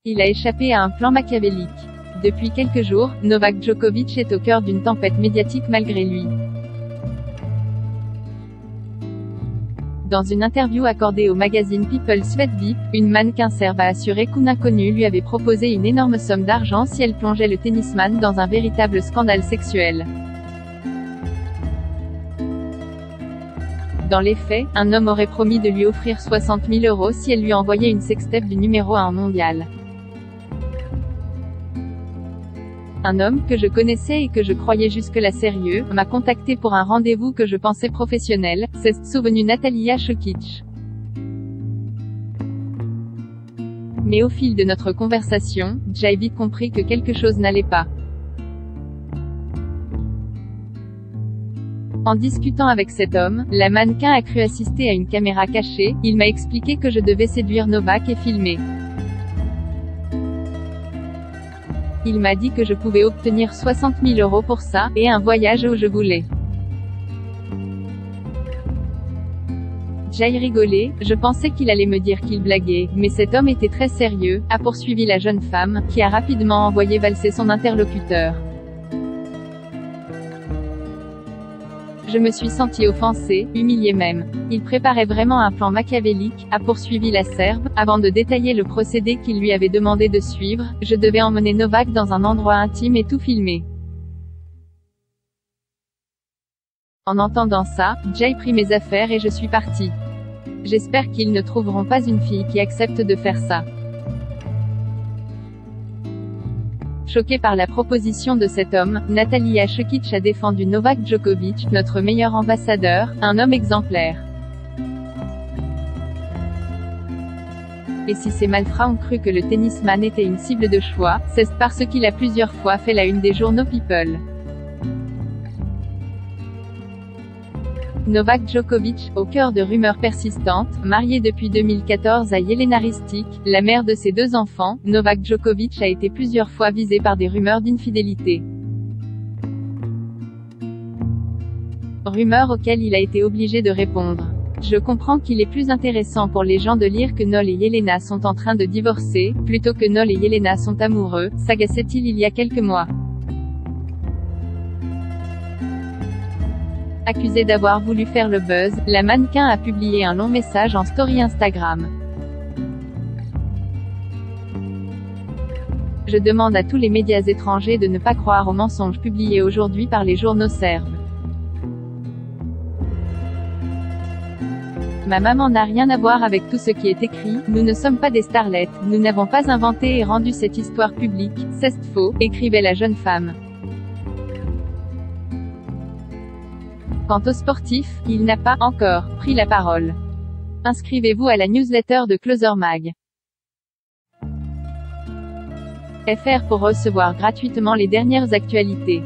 Il a échappé à un plan machiavélique. Depuis quelques jours, Novak Djokovic est au cœur d'une tempête médiatique malgré lui. Dans une interview accordée au magazine People Svet VIP, une mannequin serbe a assuré qu'une inconnue lui avait proposé une énorme somme d'argent si elle plongeait le tennisman dans un véritable scandale sexuel. Dans les faits, un homme aurait promis de lui offrir 60 000 € si elle lui envoyait une sextape du numéro 1 mondial. Un homme que je connaissais et que je croyais jusque-là sérieux, m'a contacté pour un rendez-vous que je pensais professionnel, s'est souvenue Natalia Šokić. Mais au fil de notre conversation, j'ai vite compris que quelque chose n'allait pas. En discutant avec cet homme, la mannequin a cru assister à une caméra cachée. Il m'a expliqué que je devais séduire Novak et filmer. Il m'a dit que je pouvais obtenir 60 000 € pour ça, et un voyage où je voulais. J'ai rigolé, je pensais qu'il allait me dire qu'il blaguait, mais cet homme était très sérieux, a poursuivi la jeune femme, qui a rapidement envoyé valser son interlocuteur. Je me suis sentie offensée, humiliée même. Il préparait vraiment un plan machiavélique, a poursuivi la Serbe, avant de détailler le procédé qu'il lui avait demandé de suivre. Je devais emmener Novak dans un endroit intime et tout filmer. En entendant ça, j'ai pris mes affaires et je suis partie. J'espère qu'ils ne trouveront pas une fille qui accepte de faire ça. Choquée par la proposition de cet homme, Natalia Šokić a défendu Novak Djokovic, notre meilleur ambassadeur, un homme exemplaire. Et si ces malfrats ont cru que le tennisman était une cible de choix, c'est parce qu'il a plusieurs fois fait la une des journaux People. Novak Djokovic, au cœur de rumeurs persistantes, marié depuis 2014 à Jelena Ristic, la mère de ses 2 enfants, Novak Djokovic a été plusieurs fois visé par des rumeurs d'infidélité. Rumeurs auxquelles il a été obligé de répondre. Je comprends qu'il est plus intéressant pour les gens de lire que Nol et Jelena sont en train de divorcer, plutôt que Nol et Jelena sont amoureux, s'agaçait-il il y a quelques mois. Accusée d'avoir voulu faire le buzz, la mannequin a publié un long message en story Instagram. Je demande à tous les médias étrangers de ne pas croire aux mensonges publiés aujourd'hui par les journaux serbes. Ma maman n'a rien à voir avec tout ce qui est écrit, nous ne sommes pas des starlettes, nous n'avons pas inventé et rendu cette histoire publique, c'est faux, écrivait la jeune femme. Quant au sportif, il n'a pas encore pris la parole. Inscrivez-vous à la newsletter de Closer Mag. FR pour recevoir gratuitement les dernières actualités.